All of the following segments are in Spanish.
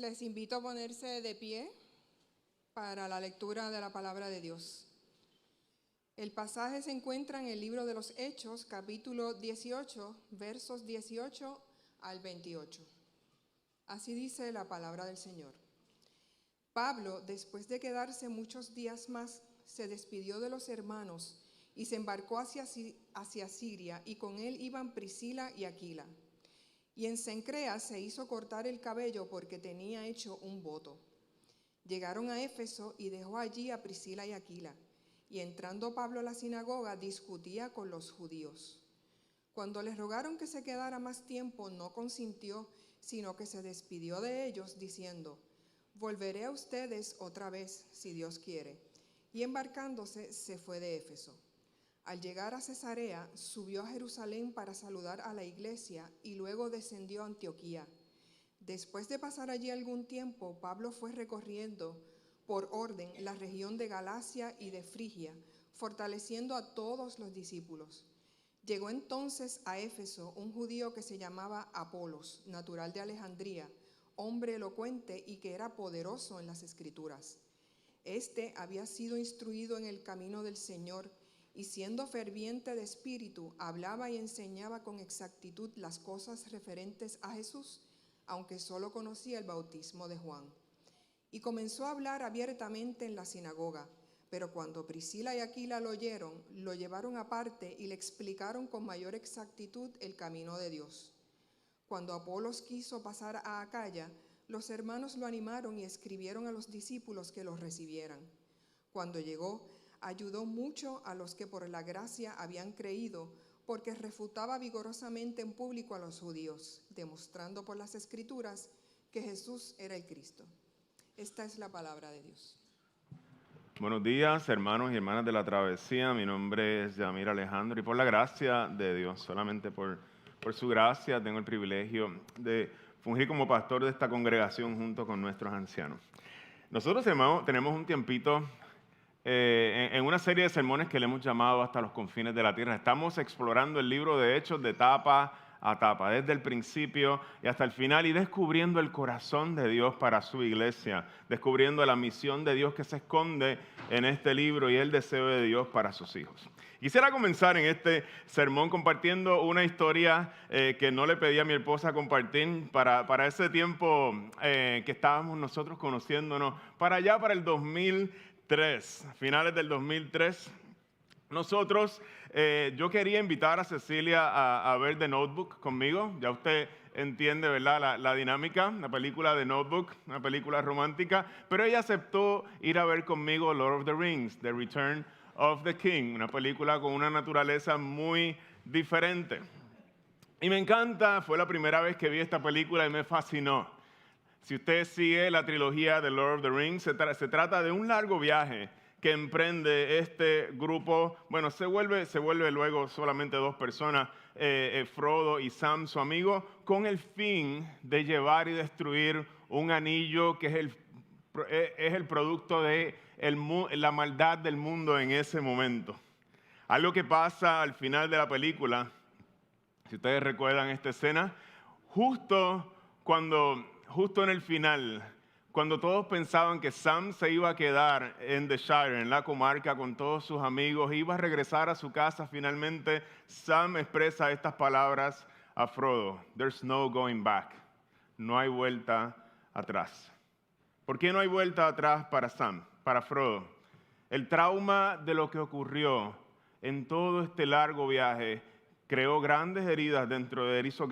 les invito a ponerse de pie para la lectura de la palabra de Dios. El pasaje se encuentra en el libro de los Hechos, capítulo 18, versos 18 al 28. Así dice la palabra del Señor. Pablo, después de quedarse muchos días más, se despidió de los hermanos y se embarcó hacia Siria, y con él iban Priscila y Aquila. Y en Cencrea se hizo cortar el cabello porque tenía hecho un voto. Llegaron a Éfeso y dejó allí a Priscila y Aquila. Y entrando Pablo a la sinagoga, discutía con los judíos. Cuando les rogaron que se quedara más tiempo, no consintió, sino que se despidió de ellos, diciendo: volveré a ustedes otra vez, si Dios quiere. Y embarcándose, se fue de Éfeso. Al llegar a Cesarea, subió a Jerusalén para saludar a la iglesia y luego descendió a Antioquía. Después de pasar allí algún tiempo, Pablo fue recorriendo por orden la región de Galacia y de Frigia, fortaleciendo a todos los discípulos. Llegó entonces a Éfeso un judío que se llamaba Apolos, natural de Alejandría, hombre elocuente y que era poderoso en las Escrituras. Este había sido instruido en el camino del Señor y, siendo ferviente de espíritu, hablaba y enseñaba con exactitud las cosas referentes a Jesús, aunque solo conocía el bautismo de Juan. Y comenzó a hablar abiertamente en la sinagoga, pero cuando Priscila y Aquila lo oyeron, lo llevaron aparte y le explicaron con mayor exactitud el camino de Dios. Cuando Apolos quiso pasar a Acaya, los hermanos lo animaron y escribieron a los discípulos que los recibieran. Cuando llegó, ayudó mucho a los que por la gracia habían creído, porque refutaba vigorosamente en público a los judíos, demostrando por las Escrituras que Jesús era el Cristo. Esta es la palabra de Dios. Buenos días, hermanos y hermanas de la travesía. Mi nombre es Yamir Alejandro y por la gracia de Dios, solamente por su gracia, tengo el privilegio de fungir como pastor de esta congregación junto con nuestros ancianos. Nosotros, hermanos, tenemos un tiempito en una serie de sermones que le hemos llamado Hasta los confines de la tierra. Estamos explorando el libro de Hechos de etapa a etapa, desde el principio y hasta el final, y descubriendo el corazón de Dios para su iglesia, descubriendo la misión de Dios que se esconde en este libro y el deseo de Dios para sus hijos. Quisiera comenzar en este sermón compartiendo una historia que no le pedí a mi esposa compartir para ese tiempo que estábamos nosotros conociéndonos, para allá para el 2003, finales del 2003. Nosotros, yo quería invitar a Cecilia a ver The Notebook conmigo. Ya usted entiende, ¿verdad?, la dinámica, la película The Notebook, una película romántica, pero ella aceptó ir a ver conmigo Lord of the Rings, The Return of the King, una película con una naturaleza muy diferente. Y me encanta, fue la primera vez que vi esta película y me fascinó. Si usted sigue la trilogía de Lord of the Rings, se trata de un largo viaje que emprende este grupo. Bueno, se vuelve luego solamente dos personas, Frodo y Sam, su amigo, con el fin de llevar y destruir un anillo que es el producto de la maldad del mundo en ese momento. Algo que pasa al final de la película, si ustedes recuerdan esta escena, justo en el final, cuando todos pensaban que Sam se iba a quedar en The Shire, en la comarca, con todos sus amigos, iba a regresar a su casa, finalmente Sam expresa estas palabras a Frodo: "There's no going back". No hay vuelta atrás. ¿Por qué no hay vuelta atrás para Sam, para Frodo? El trauma de lo que ocurrió en todo este largo viaje creó grandes heridas dentro de él, hizo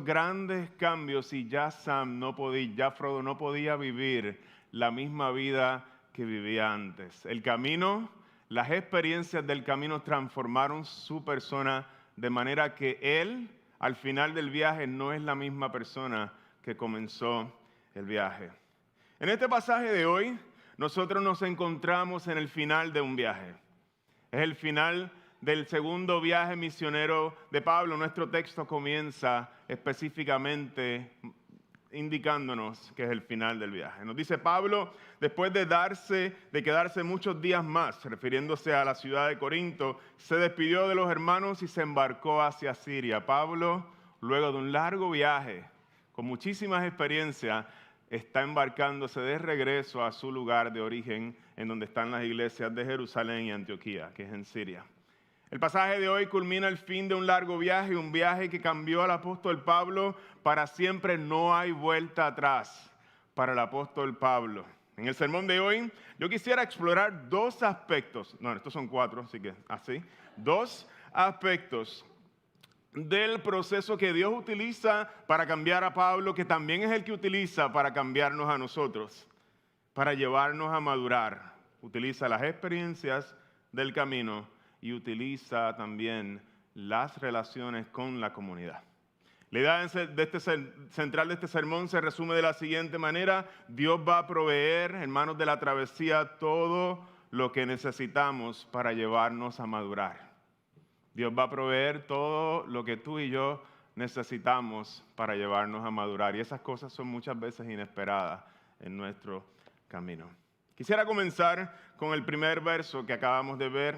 grandes cambios y ya Frodo no podía vivir la misma vida que vivía antes. El camino, las experiencias del camino transformaron su persona de manera que él, al final del viaje, no es la misma persona que comenzó el viaje. En este pasaje de hoy, nosotros nos encontramos en el final de un viaje. Es el final del segundo viaje misionero de Pablo. Nuestro texto comienza específicamente indicándonos que es el final del viaje. Nos dice Pablo, después de quedarse muchos días más, refiriéndose a la ciudad de Corinto, se despidió de los hermanos y se embarcó hacia Siria. Pablo, luego de un largo viaje, con muchísimas experiencias, está embarcándose de regreso a su lugar de origen, en donde están las iglesias de Jerusalén y Antioquía, que es en Siria. El pasaje de hoy culmina el fin de un largo viaje, un viaje que cambió al apóstol Pablo para siempre. No hay vuelta atrás para el apóstol Pablo. En el sermón de hoy yo quisiera explorar dos aspectos, estos son 4, así que así, 2 aspectos del proceso que Dios utiliza para cambiar a Pablo, que también es el que utiliza para cambiarnos a nosotros, para llevarnos a madurar. Utiliza las experiencias del camino y utiliza también las relaciones con la comunidad. La idea central de este sermón se resume de la siguiente manera: Dios va a proveer, hermanos de la travesía, todo lo que necesitamos para llevarnos a madurar. Dios va a proveer todo lo que tú y yo necesitamos para llevarnos a madurar. Y esas cosas son muchas veces inesperadas en nuestro camino. Quisiera comenzar con el primer verso que acabamos de ver,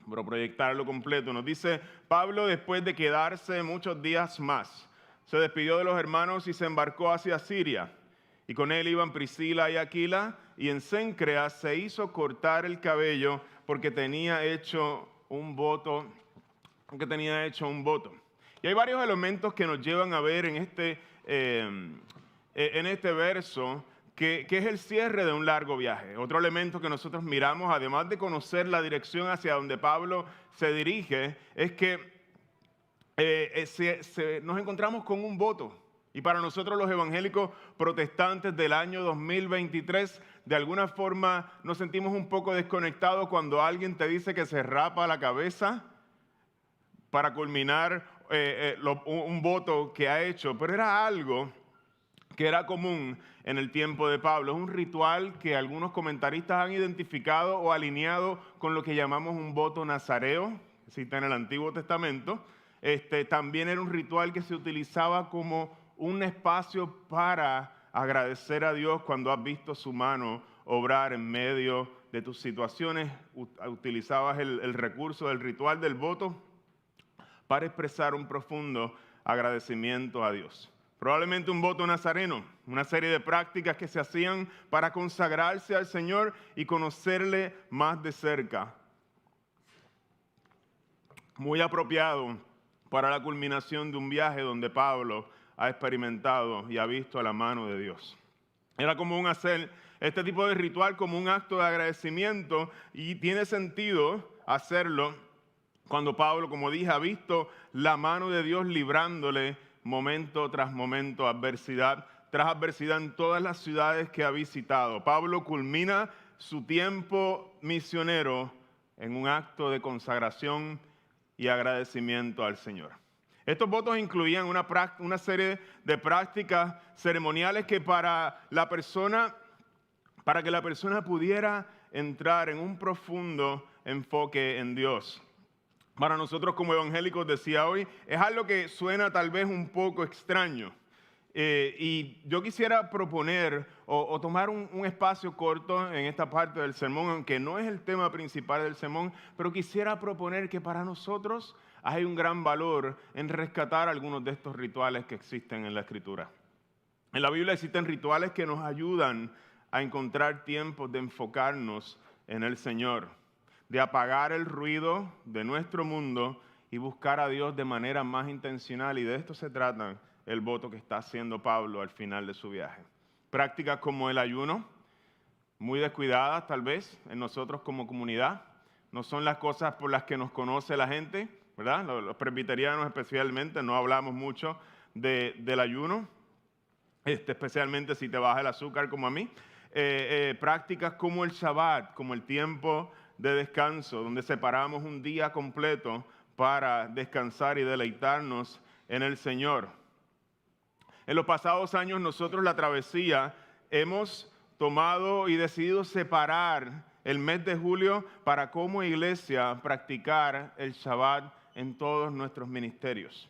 para proyectarlo completo. Nos dice: Pablo, después de quedarse muchos días más, se despidió de los hermanos y se embarcó hacia Siria. Y con él iban Priscila y Aquila, y en Cencrea se hizo cortar el cabello porque tenía hecho un voto. Y hay varios elementos que nos llevan a ver en este verso que es el cierre de un largo viaje. Otro elemento que nosotros miramos, además de conocer la dirección hacia donde Pablo se dirige, es que nos encontramos con un voto. Y para nosotros los evangélicos protestantes del año 2023, de alguna forma nos sentimos un poco desconectados cuando alguien te dice que se rapa la cabeza para culminar un voto que ha hecho. Pero era algo que era común en el tiempo de Pablo. Es un ritual que algunos comentaristas han identificado o alineado con lo que llamamos un voto nazareo, que existe en el Antiguo Testamento. También era un ritual que se utilizaba como un espacio para agradecer a Dios cuando has visto su mano obrar en medio de tus situaciones. Utilizabas el recurso del ritual del voto para expresar un profundo agradecimiento a Dios. Probablemente un voto nazareno, una serie de prácticas que se hacían para consagrarse al Señor y conocerle más de cerca. Muy apropiado para la culminación de un viaje donde Pablo ha experimentado y ha visto la mano de Dios. Era común hacer este tipo de ritual como un acto de agradecimiento, y tiene sentido hacerlo cuando Pablo, como dije, ha visto la mano de Dios librándole momento tras momento, adversidad tras adversidad en todas las ciudades que ha visitado. Pablo culmina su tiempo misionero en un acto de consagración y agradecimiento al Señor. Estos votos incluían una serie de prácticas ceremoniales que para que la persona pudiera entrar en un profundo enfoque en Dios. Para nosotros como evangélicos, decía hoy, es algo que suena tal vez un poco extraño. Y yo quisiera proponer o tomar un espacio corto en esta parte del sermón, aunque no es el tema principal del sermón, pero quisiera proponer que para nosotros hay un gran valor en rescatar algunos de estos rituales que existen en la Escritura. En la Biblia existen rituales que nos ayudan a encontrar tiempos de enfocarnos en el Señor, de apagar el ruido de nuestro mundo y buscar a Dios de manera más intencional. Y de esto se trata el voto que está haciendo Pablo al final de su viaje. Prácticas como el ayuno, muy descuidadas tal vez en nosotros como comunidad. No son las cosas por las que nos conoce la gente, ¿verdad? Los presbiterianos especialmente no hablamos mucho del ayuno, especialmente si te baja el azúcar como a mí. Prácticas como el Shabbat, como el tiempo de descanso, donde separamos un día completo para descansar y deleitarnos en el Señor. En los pasados años nosotros, la travesía, hemos tomado y decidido separar el mes de julio para como iglesia practicar el Shabbat en todos nuestros ministerios,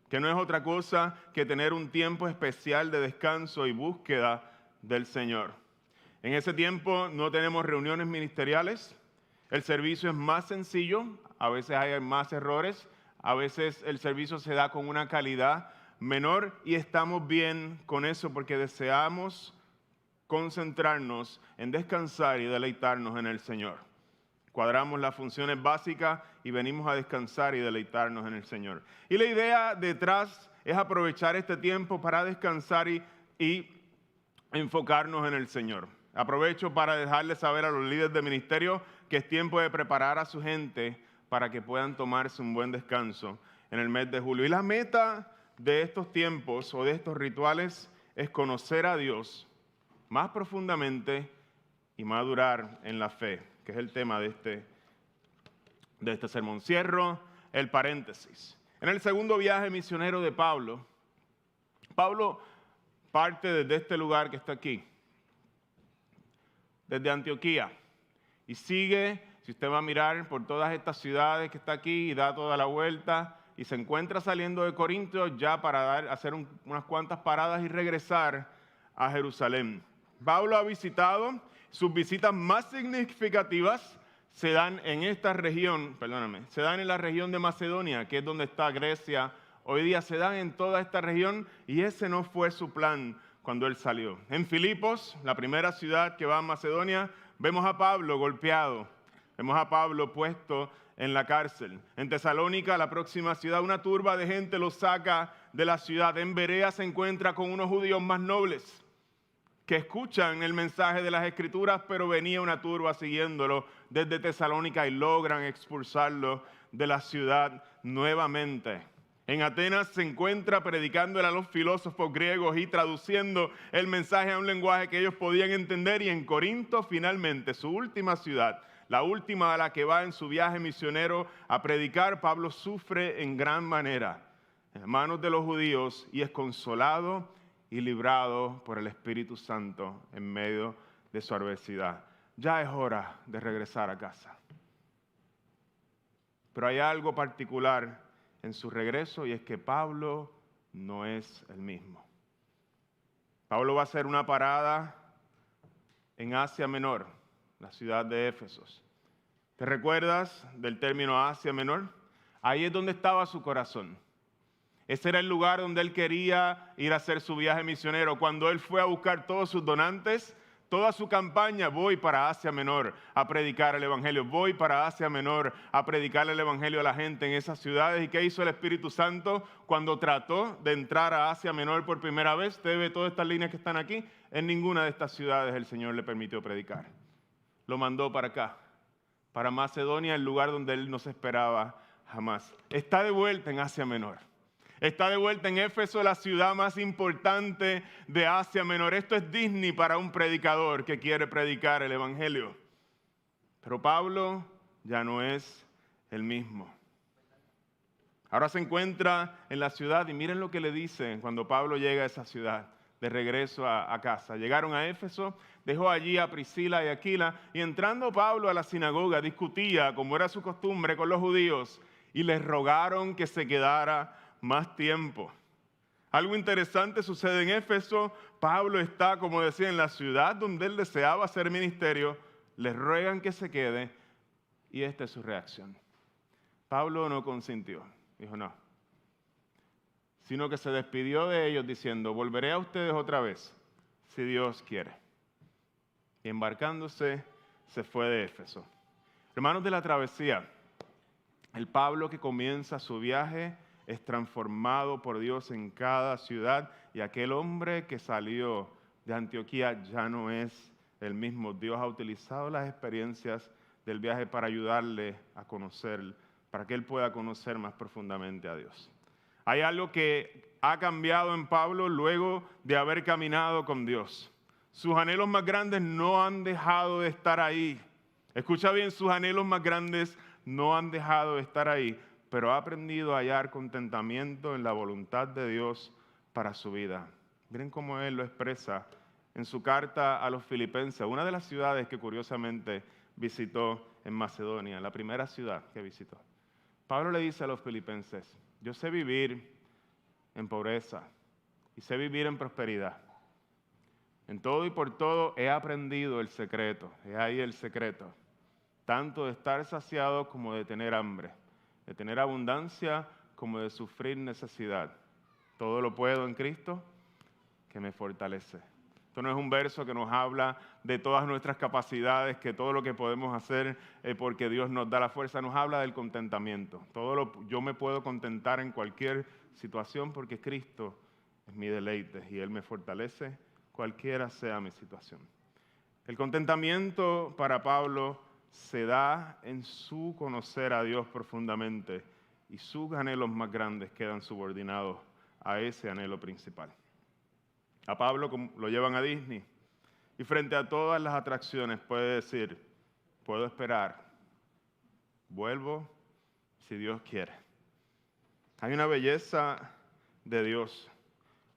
que no es otra cosa que tener un tiempo especial de descanso y búsqueda del Señor. En ese tiempo no tenemos reuniones ministeriales. El servicio es más sencillo, a veces hay más errores, a veces el servicio se da con una calidad Menor, y estamos bien con eso porque deseamos concentrarnos en descansar y deleitarnos en el Señor. Cuadramos las funciones básicas y venimos a descansar y deleitarnos en el Señor. Y la idea detrás es aprovechar este tiempo para descansar y enfocarnos en el Señor. Aprovecho para dejarles saber a los líderes de ministerio que es tiempo de preparar a su gente para que puedan tomarse un buen descanso en el mes de julio. Y la meta de estos tiempos o de estos rituales es conocer a Dios más profundamente y madurar en la fe, que es el tema de este sermón. Cierro el paréntesis. En el segundo viaje misionero de Pablo parte desde este lugar que está aquí, desde Antioquía, y sigue, si usted va a mirar por todas estas ciudades que está aquí y da toda la vuelta, y se encuentra saliendo de Corinto ya para hacer unas cuantas paradas y regresar a Jerusalén. Pablo ha visitado, sus visitas más significativas se dan en esta región, se dan en la región de Macedonia, que es donde está Grecia. Hoy día se dan en toda esta región y ese no fue su plan cuando él salió. En Filipos, la primera ciudad que va a Macedonia, vemos a Pablo golpeado, vemos a Pablo puesto en la cárcel. En Tesalónica, la próxima ciudad, una turba de gente lo saca de la ciudad. En Berea se encuentra con unos judíos más nobles que escuchan el mensaje de las Escrituras, pero venía una turba siguiéndolo desde Tesalónica y logran expulsarlo de la ciudad nuevamente. En Atenas se encuentra predicándole a los filósofos griegos y traduciendo el mensaje a un lenguaje que ellos podían entender. Y en Corinto, finalmente, su última ciudad, la última a la que va en su viaje misionero a predicar, Pablo sufre en gran manera en manos de los judíos y es consolado y librado por el Espíritu Santo en medio de su adversidad. Ya es hora de regresar a casa. Pero hay algo particular en su regreso y es que Pablo no es el mismo. Pablo va a hacer una parada en Asia Menor, la ciudad de Éfeso. ¿Te recuerdas del término Asia Menor? Ahí es donde estaba su corazón. Ese era el lugar donde él quería ir a hacer su viaje misionero. Cuando él fue a buscar todos sus donantes, toda su campaña, voy para Asia Menor a predicar el Evangelio. Voy para Asia Menor a predicar el Evangelio a la gente en esas ciudades. ¿Y qué hizo el Espíritu Santo cuando trató de entrar a Asia Menor por primera vez? Usted ve todas estas líneas que están aquí. En ninguna de estas ciudades el Señor le permitió predicar. Lo mandó para acá, para Macedonia, el lugar donde él no se esperaba jamás. Está de vuelta en Asia Menor. Está de vuelta en Éfeso, la ciudad más importante de Asia Menor. Esto es Disney para un predicador que quiere predicar el Evangelio. Pero Pablo ya no es el mismo. Ahora se encuentra en la ciudad y miren lo que le dicen cuando Pablo llega a esa ciudad, de regreso a casa. Llegaron a Éfeso, dejó allí a Priscila y Aquila y entrando Pablo a la sinagoga discutía, como era su costumbre, con los judíos y les rogaron que se quedara más tiempo. Algo interesante sucede en Éfeso. Pablo está, como decía, en la ciudad donde él deseaba hacer ministerio. Les ruegan que se quede y esta es su reacción. Pablo no consintió. Dijo no. Sino que se despidió de ellos diciendo, volveré a ustedes otra vez, si Dios quiere. Y embarcándose, se fue de Éfeso. Hermanos de la travesía, el Pablo que comienza su viaje es transformado por Dios en cada ciudad y aquel hombre que salió de Antioquía ya no es el mismo. Dios ha utilizado las experiencias del viaje para ayudarle a conocer, para que él pueda conocer más profundamente a Dios. Hay algo que ha cambiado en Pablo luego de haber caminado con Dios. Sus anhelos más grandes no han dejado de estar ahí. Escucha bien, sus anhelos más grandes no han dejado de estar ahí, pero ha aprendido a hallar contentamiento en la voluntad de Dios para su vida. Miren cómo él lo expresa en su carta a los Filipenses, una de las ciudades que curiosamente visitó en Macedonia, la primera ciudad que visitó. Pablo le dice a los Filipenses, yo sé vivir en pobreza y sé vivir en prosperidad. En todo y por todo he aprendido el secreto, es ahí el secreto, tanto de estar saciado como de tener hambre, de tener abundancia como de sufrir necesidad. Todo lo puedo en Cristo que me fortalece. Esto no es un verso que nos habla de todas nuestras capacidades, que todo lo que podemos hacer porque Dios nos da la fuerza. Nos habla del contentamiento. Yo me puedo contentar en cualquier situación porque Cristo es mi deleite y Él me fortalece cualquiera sea mi situación. El contentamiento para Pablo se da en su conocer a Dios profundamente y sus anhelos más grandes quedan subordinados a ese anhelo principal. A Pablo lo llevan a Disney y frente a todas las atracciones puede decir, puedo esperar, vuelvo si Dios quiere. Hay una belleza de Dios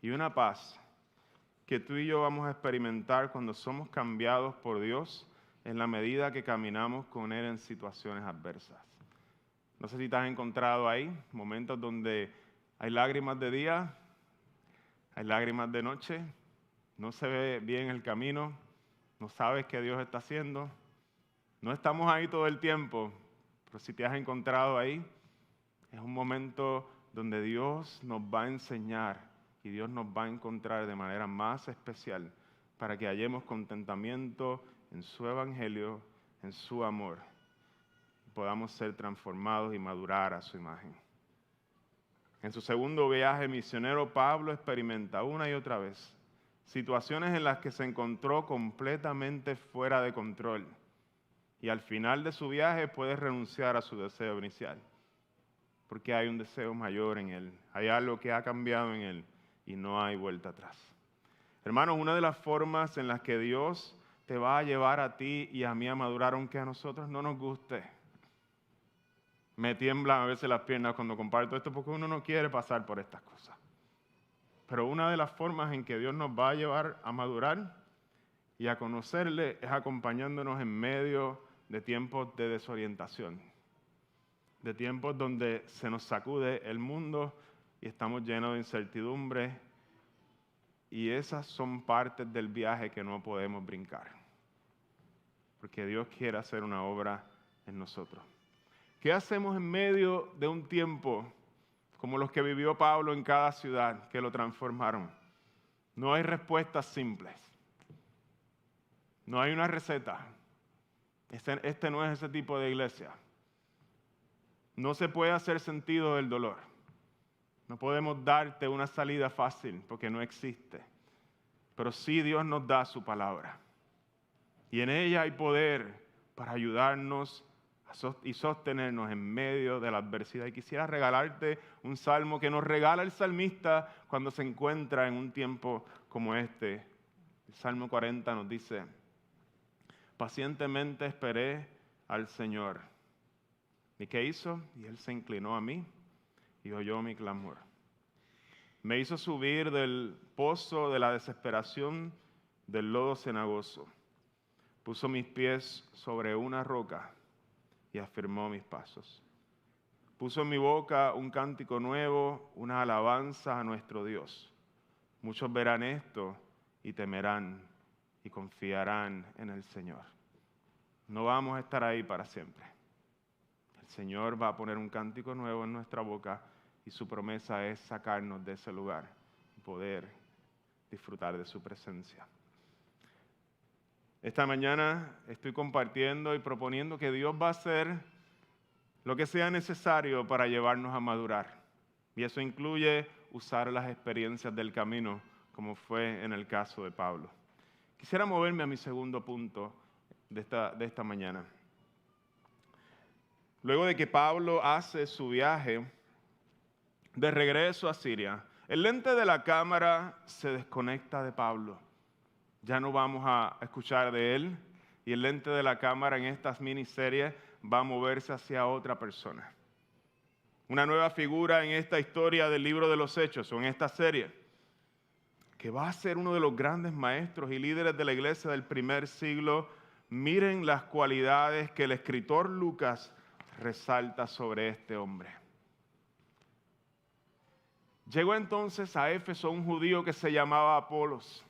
y una paz que tú y yo vamos a experimentar cuando somos cambiados por Dios en la medida que caminamos con Él en situaciones adversas. No sé si te has encontrado ahí, momentos donde hay lágrimas de día, hay lágrimas de noche, no se ve bien el camino, no sabes qué Dios está haciendo. No estamos ahí todo el tiempo, pero si te has encontrado ahí, es un momento donde Dios nos va a enseñar y Dios nos va a encontrar de manera más especial para que hallemos contentamiento en su evangelio, en su amor, y podamos ser transformados y madurar a su imagen. En su segundo viaje misionero, Pablo experimenta una y otra vez situaciones en las que se encontró completamente fuera de control y al final de su viaje puede renunciar a su deseo inicial, porque hay un deseo mayor en él, hay algo que ha cambiado en él y no hay vuelta atrás. Hermanos, una de las formas en las que Dios te va a llevar a ti y a mí a madurar, aunque a nosotros no nos guste. Me tiemblan a veces las piernas cuando comparto esto porque uno no quiere pasar por estas cosas. Pero una de las formas en que Dios nos va a llevar a madurar y a conocerle es acompañándonos en medio de tiempos de desorientación, de tiempos donde se nos sacude el mundo y estamos llenos de incertidumbre, y esas son partes del viaje que no podemos brincar, porque Dios quiere hacer una obra en nosotros. ¿Qué hacemos en medio de un tiempo como los que vivió Pablo en cada ciudad que lo transformaron? No hay respuestas simples. No hay una receta. Este no es ese tipo de iglesia. No se puede hacer sentido del dolor. No podemos darte una salida fácil porque no existe. Pero sí Dios nos da su palabra. Y en ella hay poder para ayudarnos y sostenernos en medio de la adversidad. Y quisiera regalarte un salmo que nos regala el salmista cuando se encuentra en un tiempo como este. El Salmo 40 nos dice: pacientemente esperé al Señor. ¿Y qué hizo? Y Él se inclinó a mí y oyó mi clamor. Me hizo subir del pozo de la desesperación, del lodo cenagoso. Puso mis pies sobre una roca y afirmó mis pasos. Puso en mi boca un cántico nuevo, una alabanza a nuestro Dios. Muchos verán esto y temerán y confiarán en el Señor. No vamos a estar ahí para siempre. El Señor va a poner un cántico nuevo en nuestra boca y su promesa es sacarnos de ese lugar y poder disfrutar de su presencia. Esta mañana estoy compartiendo y proponiendo que Dios va a hacer lo que sea necesario para llevarnos a madurar. Y eso incluye usar las experiencias del camino, como fue en el caso de Pablo. Quisiera moverme a mi segundo punto de esta mañana. Luego de que Pablo hace su viaje de regreso a Siria, el lente de la cámara se desconecta de Pablo. Ya no vamos a escuchar de él y el lente de la cámara en estas miniseries va a moverse hacia otra persona. Una nueva figura en esta historia del libro de los Hechos o en esta serie, que va a ser uno de los grandes maestros y líderes de la iglesia del primer siglo. Miren las cualidades que el escritor Lucas resalta sobre este hombre. Llegó entonces a Éfeso un judío que se llamaba Apolos,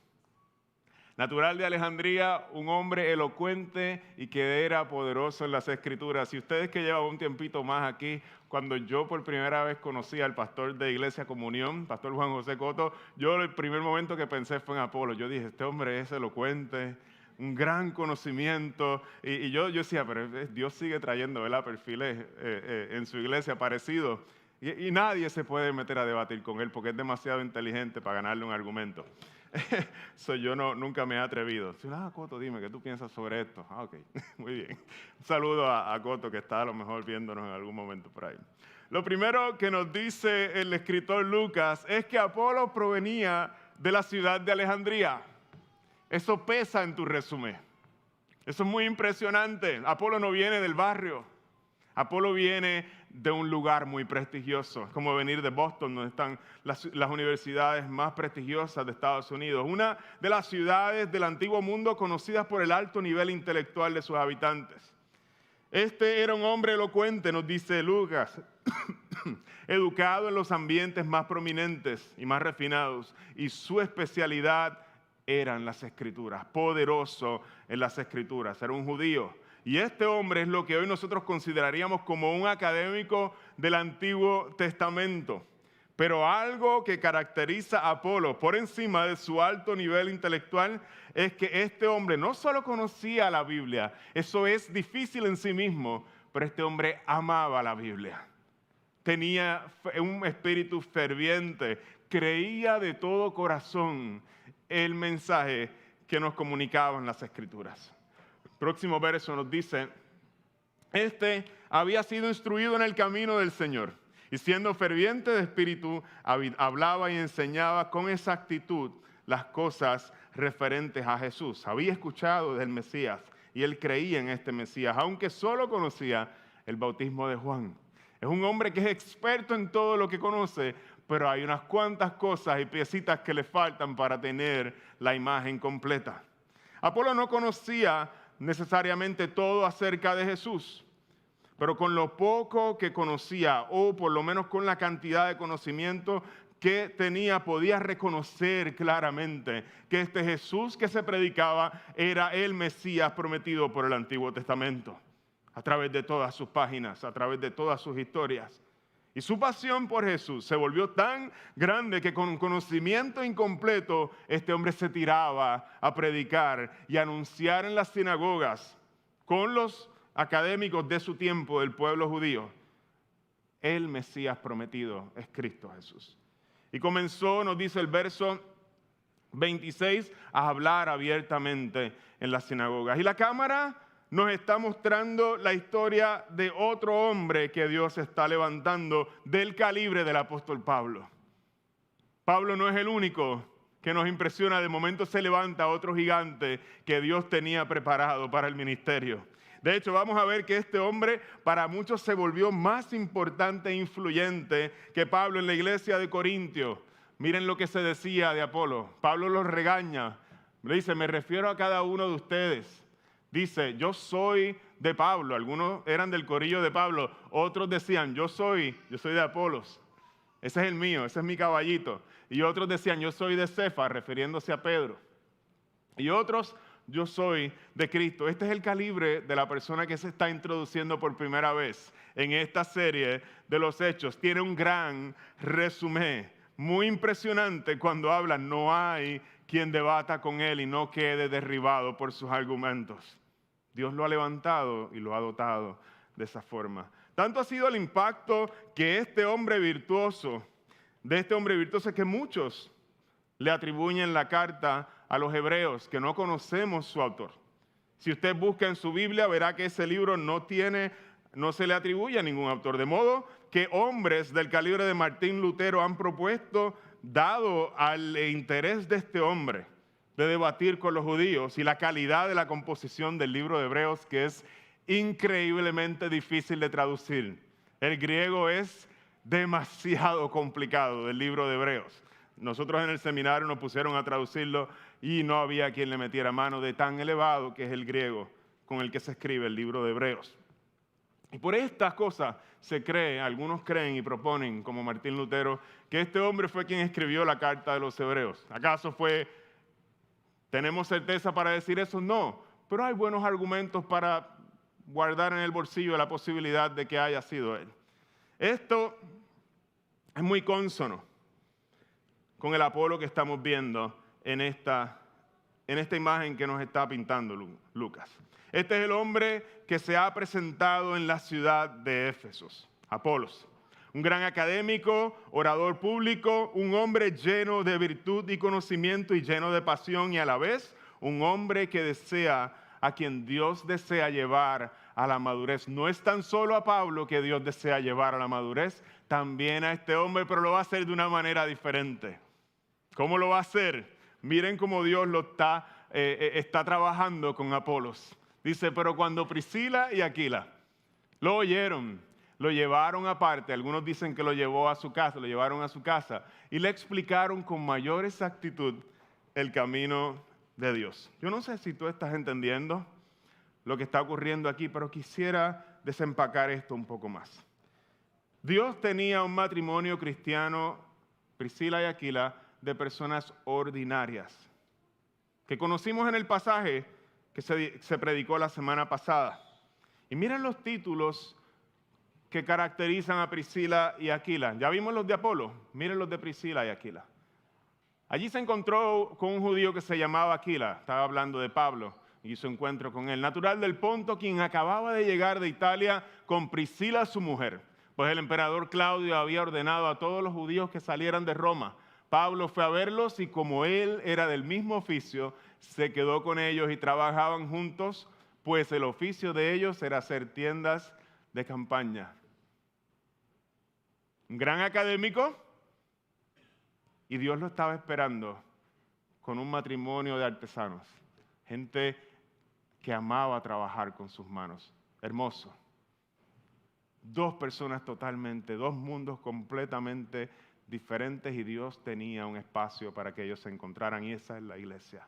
Natural de Alejandría, un hombre elocuente y que era poderoso en las Escrituras. Si ustedes que llevan un tiempito más aquí, cuando yo por primera vez conocí al pastor de Iglesia Comunión, pastor Juan José Coto, yo el primer momento que pensé fue en Apolo. Yo dije, este hombre es elocuente, un gran conocimiento. Y yo decía, pero Dios sigue trayendo, ¿verdad?, perfiles en su iglesia parecidos. Y nadie se puede meter a debatir con él porque es demasiado inteligente para ganarle un argumento. Yo nunca me he atrevido. Coto, dime, ¿qué tú piensas sobre esto? Ok, muy bien. Un saludo a Coto, que está a lo mejor viéndonos en algún momento por ahí. Lo primero que nos dice el escritor Lucas es que Apolo provenía de la ciudad de Alejandría. Eso pesa en tu resumen. Eso es muy impresionante. Apolo no viene del barrio. Apolo viene de un lugar muy prestigioso. Es como venir de Boston, donde están las universidades más prestigiosas de Estados Unidos. Una de las ciudades del antiguo mundo conocidas por el alto nivel intelectual de sus habitantes. Este era un hombre elocuente, nos dice Lucas, educado en los ambientes más prominentes y más refinados, y su especialidad eran las Escrituras, poderoso en las Escrituras. Era un judío. Y este hombre es lo que hoy nosotros consideraríamos como un académico del Antiguo Testamento. Pero algo que caracteriza a Apolo por encima de su alto nivel intelectual es que este hombre no solo conocía la Biblia, eso es difícil en sí mismo, pero este hombre amaba la Biblia. Tenía un espíritu ferviente, creía de todo corazón el mensaje que nos comunicaban las Escrituras. Próximo verso nos dice, este había sido instruido en el camino del Señor y siendo ferviente de espíritu, hablaba y enseñaba con exactitud las cosas referentes a Jesús. Había escuchado del Mesías y él creía en este Mesías, aunque solo conocía el bautismo de Juan. Es un hombre que es experto en todo lo que conoce, pero hay unas cuantas cosas y piecitas que le faltan para tener la imagen completa. Apolo no conocía necesariamente todo acerca de Jesús, pero con lo poco que conocía, o por lo menos con la cantidad de conocimiento que tenía, podía reconocer claramente que este Jesús que se predicaba era el Mesías prometido por el Antiguo Testamento, a través de todas sus páginas, a través de todas sus historias. Y su pasión por Jesús se volvió tan grande que con un conocimiento incompleto este hombre se tiraba a predicar y a anunciar en las sinagogas con los académicos de su tiempo del pueblo judío. El Mesías prometido es Cristo Jesús. Y comenzó, nos dice el verso 26, a hablar abiertamente en las sinagogas. Y la cámara nos está mostrando la historia de otro hombre que Dios está levantando del calibre del apóstol Pablo. Pablo no es el único que nos impresiona. De momento se levanta otro gigante que Dios tenía preparado para el ministerio. De hecho, vamos a ver que este hombre para muchos se volvió más importante e influyente que Pablo en la iglesia de Corintio. Miren lo que se decía de Apolo. Pablo los regaña. Le dice, me refiero a cada uno de ustedes. Dice, yo soy de Pablo. Algunos eran del corillo de Pablo. Otros decían, yo soy de Apolos. Ese es el mío, ese es mi caballito. Y otros decían, yo soy de Cefas, refiriéndose a Pedro. Y otros, yo soy de Cristo. Este es el calibre de la persona que se está introduciendo por primera vez en esta serie de los Hechos. Tiene un gran resumen, muy impresionante cuando habla. No hay quien debata con él y no quede derribado por sus argumentos. Dios lo ha levantado y lo ha dotado de esa forma. Tanto ha sido el impacto que este hombre virtuoso, que muchos le atribuyen la carta a los hebreos, que no conocemos su autor. Si usted busca en su Biblia, verá que ese libro no se le atribuye a ningún autor. De modo que hombres del calibre de Martín Lutero han propuesto, dado al interés de este hombre, de debatir con los judíos y la calidad de la composición del libro de Hebreos, que es increíblemente difícil de traducir. El griego es demasiado complicado del libro de Hebreos. Nosotros en el seminario nos pusieron a traducirlo y no había quien le metiera mano de tan elevado que es el griego con el que se escribe el libro de Hebreos. Y por estas cosas algunos creen y proponen, como Martín Lutero, que este hombre fue quien escribió la carta de los Hebreos. ¿Acaso fue ¿Tenemos certeza para decir eso? No, pero hay buenos argumentos para guardar en el bolsillo la posibilidad de que haya sido él. Esto es muy cónsono con el Apolo que estamos viendo en esta imagen que nos está pintando Lucas. Este es el hombre que se ha presentado en la ciudad de Éfeso, Apolos. Un gran académico, orador público, un hombre lleno de virtud y conocimiento y lleno de pasión y a la vez un hombre que desea a quien Dios desea llevar a la madurez. No es tan solo a Pablo que Dios desea llevar a la madurez, también a este hombre, pero lo va a hacer de una manera diferente. ¿Cómo lo va a hacer? Miren cómo Dios lo está trabajando con Apolos. Dice, pero cuando Priscila y Aquila lo oyeron, lo llevaron aparte, algunos dicen que lo llevaron a su casa y le explicaron con mayor exactitud el camino de Dios. Yo no sé si tú estás entendiendo lo que está ocurriendo aquí, pero quisiera desempacar esto un poco más. Dios tenía un matrimonio cristiano, Priscila y Aquila, de personas ordinarias, que conocimos en el pasaje que se predicó la semana pasada. Y miren los títulos que caracterizan a Priscila y Aquila. Ya vimos los de Apolo, miren los de Priscila y Aquila. Allí se encontró con un judío que se llamaba Aquila, estaba hablando de Pablo, y hizo encuentro con él, natural del Ponto, quien acababa de llegar de Italia con Priscila, su mujer. Pues el emperador Claudio había ordenado a todos los judíos que salieran de Roma. Pablo fue a verlos y como él era del mismo oficio, se quedó con ellos y trabajaban juntos, pues el oficio de ellos era hacer tiendas de campaña. Un gran académico, y Dios lo estaba esperando con un matrimonio de artesanos, gente que amaba trabajar con sus manos. Hermoso. Dos personas totalmente, dos mundos completamente diferentes y Dios tenía un espacio para que ellos se encontraran y esa es la iglesia.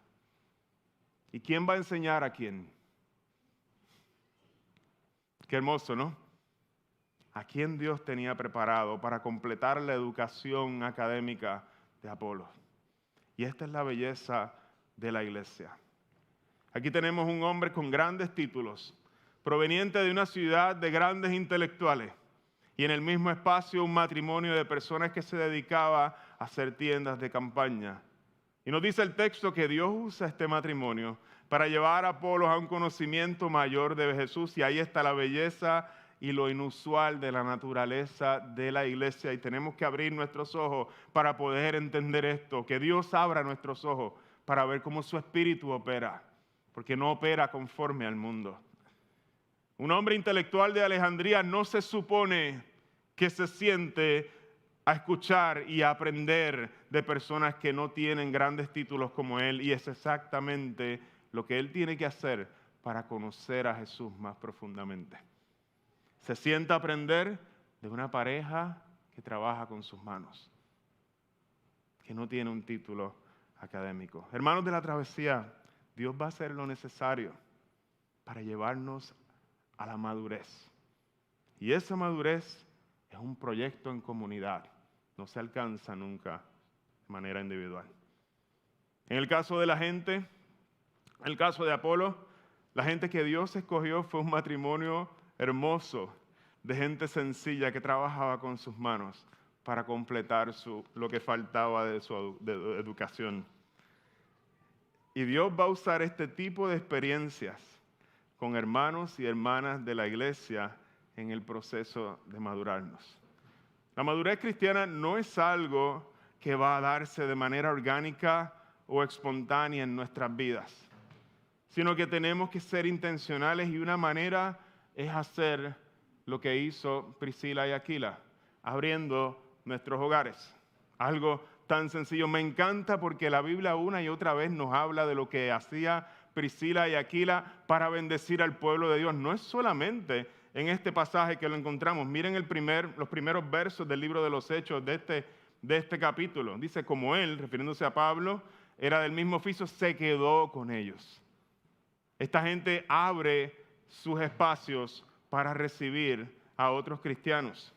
¿Y quién va a enseñar a quién? Qué hermoso, ¿no? ¿A quién Dios tenía preparado para completar la educación académica de Apolo? Y esta es la belleza de la iglesia. Aquí tenemos un hombre con grandes títulos, proveniente de una ciudad de grandes intelectuales, y en el mismo espacio un matrimonio de personas que se dedicaba a hacer tiendas de campaña. Y nos dice el texto que Dios usa este matrimonio para llevar a Apolos a un conocimiento mayor de Jesús, y ahí está la belleza y lo inusual de la naturaleza de la iglesia, y tenemos que abrir nuestros ojos para poder entender esto, que Dios abra nuestros ojos para ver cómo su espíritu opera, porque no opera conforme al mundo. Un hombre intelectual de Alejandría no se supone que se siente a escuchar y a aprender de personas que no tienen grandes títulos como él, y es exactamente lo que él tiene que hacer para conocer a Jesús más profundamente. Se sienta a aprender de una pareja que trabaja con sus manos, que no tiene un título académico. Hermanos de la travesía, Dios va a hacer lo necesario para llevarnos a la madurez. Y esa madurez es un proyecto en comunidad, no se alcanza nunca de manera individual. En el caso de la gente, en el caso de Apolo, la gente que Dios escogió fue un matrimonio hermoso de gente sencilla que trabajaba con sus manos para completar lo que faltaba de su educación. Y Dios va a usar este tipo de experiencias con hermanos y hermanas de la iglesia en el proceso de madurarnos. La madurez cristiana no es algo que va a darse de manera orgánica o espontánea en nuestras vidas, sino que tenemos que ser intencionales, y una manera es hacer lo que hizo Priscila y Aquila, abriendo nuestros hogares. Algo tan sencillo. Me encanta porque la Biblia una y otra vez nos habla de lo que hacía Priscila y Aquila para bendecir al pueblo de Dios. No es solamente en este pasaje que lo encontramos. Miren los primeros versos del libro de los Hechos de este capítulo. Dice, como él, refiriéndose a Pablo, era del mismo oficio, se quedó con ellos. Esta gente abre sus espacios para recibir a otros cristianos.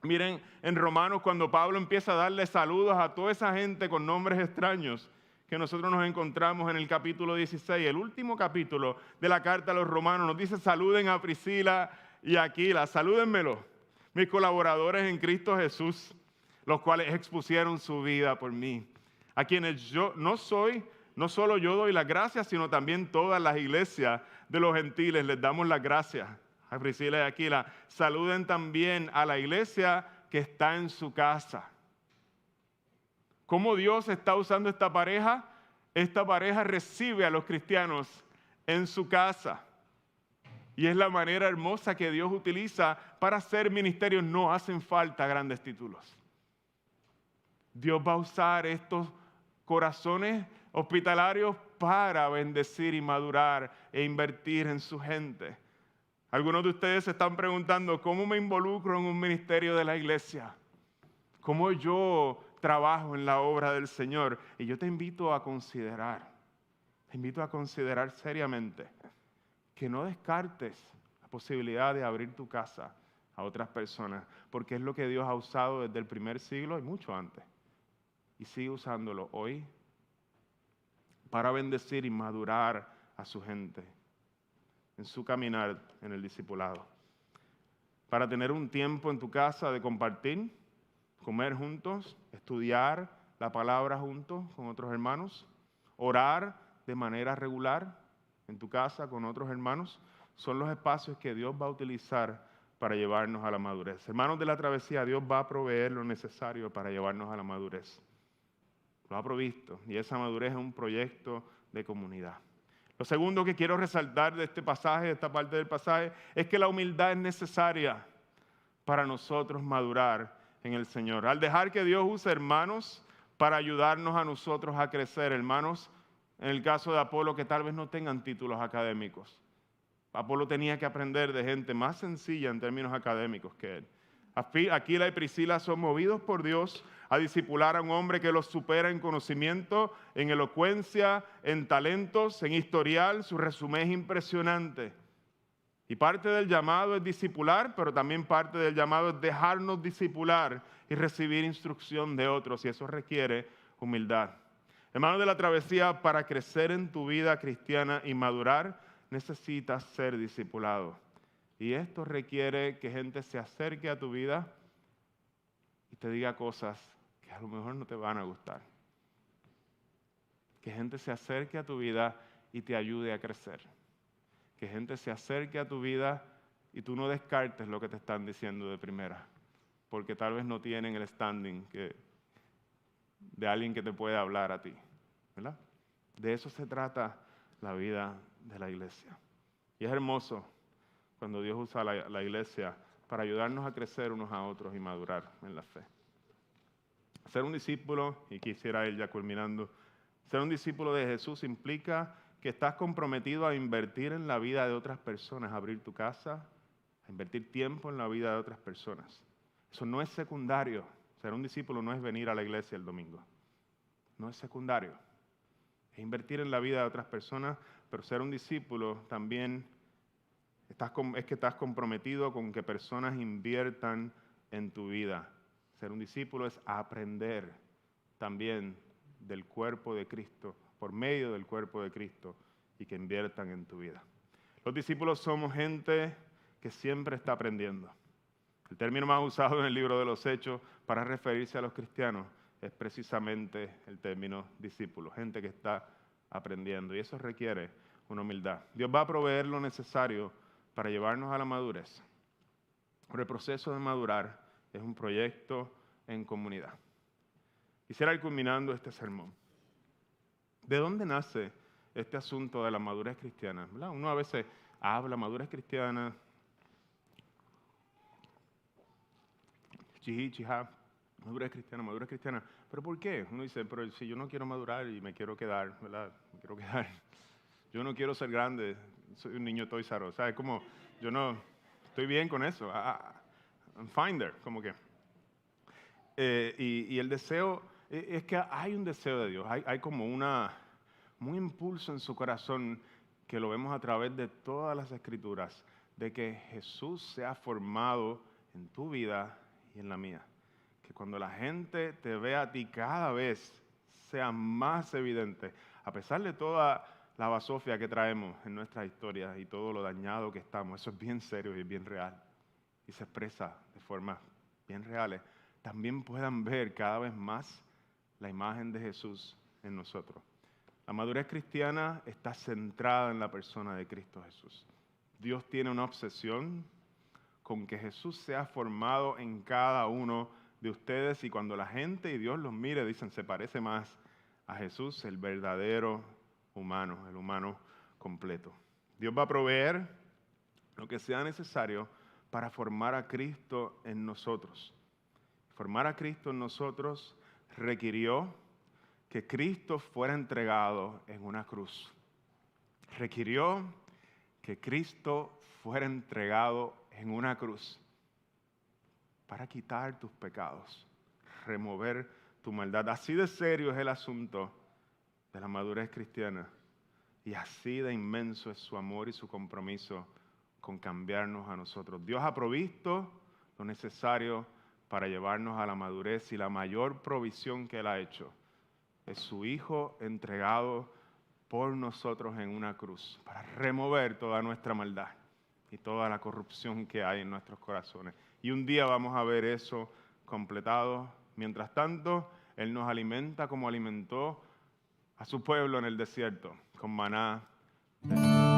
Miren en Romanos cuando Pablo empieza a darle saludos a toda esa gente con nombres extraños que nosotros nos encontramos en el capítulo 16, el último capítulo de la carta a los romanos. Nos dice: saluden a Priscila y a Aquila, salúdenmelo, mis colaboradores en Cristo Jesús, los cuales expusieron su vida por mí, a quienes yo no solo yo doy las gracias, sino también todas las iglesias de los gentiles les damos las gracias. A Priscila y Aquila, saluden también a la iglesia que está en su casa. ¿Cómo Dios está usando esta pareja? Esta pareja recibe a los cristianos en su casa. Y es la manera hermosa que Dios utiliza para hacer ministerios. No hacen falta grandes títulos. Dios va a usar estos corazones hospitalarios para bendecir y madurar e invertir en su gente. Algunos de ustedes se están preguntando: ¿cómo me involucro en un ministerio de la iglesia? ¿Cómo yo trabajo en la obra del Señor? Y yo te invito a considerar seriamente que no descartes la posibilidad de abrir tu casa a otras personas, porque es lo que Dios ha usado desde el primer siglo y mucho antes, y sigue usándolo hoy para bendecir y madurar a su gente en su caminar en el discipulado. Para tener un tiempo en tu casa de compartir, comer juntos, estudiar la palabra juntos con otros hermanos, orar de manera regular en tu casa con otros hermanos, son los espacios que Dios va a utilizar para llevarnos a la madurez. Hermanos de la travesía, Dios va a proveer lo necesario para llevarnos a la madurez. Lo ha provisto, y esa madurez es un proyecto de comunidad. Lo segundo que quiero resaltar de este pasaje, de esta parte del pasaje, es que la humildad es necesaria para nosotros madurar en el Señor. Al dejar que Dios use hermanos para ayudarnos a nosotros a crecer, hermanos, en el caso de Apolo, que tal vez no tengan títulos académicos. Apolo tenía que aprender de gente más sencilla en términos académicos que él. Aquila y Priscila son movidos por Dios a discipular a un hombre que los supera en conocimiento, en elocuencia, en talentos, en historial. Su resumen es impresionante. Y parte del llamado es discipular, pero también parte del llamado es dejarnos discipular y recibir instrucción de otros, y eso requiere humildad. Hermanos de la travesía, para crecer en tu vida cristiana y madurar, necesitas ser discipulado. Y esto requiere que gente se acerque a tu vida y te diga cosas que a lo mejor no te van a gustar. Que gente se acerque a tu vida y te ayude a crecer. Que gente se acerque a tu vida y tú no descartes lo que te están diciendo de primera, porque tal vez no tienen el standing de alguien que te puede hablar a ti, ¿verdad? De eso se trata la vida de la iglesia. Y es hermoso cuando Dios usa la iglesia para ayudarnos a crecer unos a otros y madurar en la fe. Ser un discípulo, y quisiera ir ya culminando, ser un discípulo de Jesús implica que estás comprometido a invertir en la vida de otras personas, a abrir tu casa, a invertir tiempo en la vida de otras personas. Eso no es secundario. Ser un discípulo no es venir a la iglesia el domingo. No es secundario. Es invertir en la vida de otras personas, pero ser un discípulo también es que estás comprometido con que personas inviertan en tu vida. Ser un discípulo es aprender también del cuerpo de Cristo, por medio del cuerpo de Cristo, y que inviertan en tu vida. Los discípulos somos gente que siempre está aprendiendo. El término más usado en el libro de los Hechos para referirse a los cristianos es precisamente el término discípulo, gente que está aprendiendo, y eso requiere una humildad. Dios va a proveer lo necesario para llevarnos a la madurez. Pero el proceso de madurar es un proyecto en comunidad. Quisiera ir culminando este sermón. ¿De dónde nace este asunto de la madurez cristiana? ¿Verdad? Uno a veces habla madurez cristiana, madurez cristiana. ¿Pero por qué? Uno dice, pero si yo no quiero madurar y me quiero quedar, ¿verdad? Me quiero quedar. Yo no quiero ser grande, soy un niño Toys R Us, ¿sabes? Como, yo no, estoy bien con eso. I'm fine there, como que. Y el deseo, es que hay un deseo de Dios, hay como un impulso en su corazón que lo vemos a través de todas las Escrituras, de que Jesús sea formado en tu vida y en la mía. Que cuando la gente te vea a ti cada vez sea más evidente, a pesar de toda la basofia que traemos en nuestras historias y todo lo dañado que estamos. Eso es bien serio y es bien real y se expresa de formas bien reales. También puedan ver cada vez más la imagen de Jesús en nosotros. La madurez cristiana está centrada en la persona de Cristo Jesús. Dios tiene una obsesión con que Jesús sea formado en cada uno de ustedes, y cuando la gente y Dios los mire, dicen, se parece más a Jesús, el verdadero humano, el humano completo. Dios va a proveer lo que sea necesario para formar a Cristo en nosotros. Formar a Cristo en nosotros requirió que Cristo fuera entregado en una cruz. Requirió que Cristo fuera entregado en una cruz para quitar tus pecados, remover tu maldad. Así de serio es el asunto de la madurez cristiana y así de inmenso es su amor y su compromiso con cambiarnos a nosotros. Dios ha provisto lo necesario para llevarnos a la madurez, y la mayor provisión que Él ha hecho es su Hijo entregado por nosotros en una cruz para remover toda nuestra maldad y toda la corrupción que hay en nuestros corazones. Y un día vamos a ver eso completado. Mientras tanto, Él nos alimenta como alimentó a su pueblo en el desierto, con maná del cielo.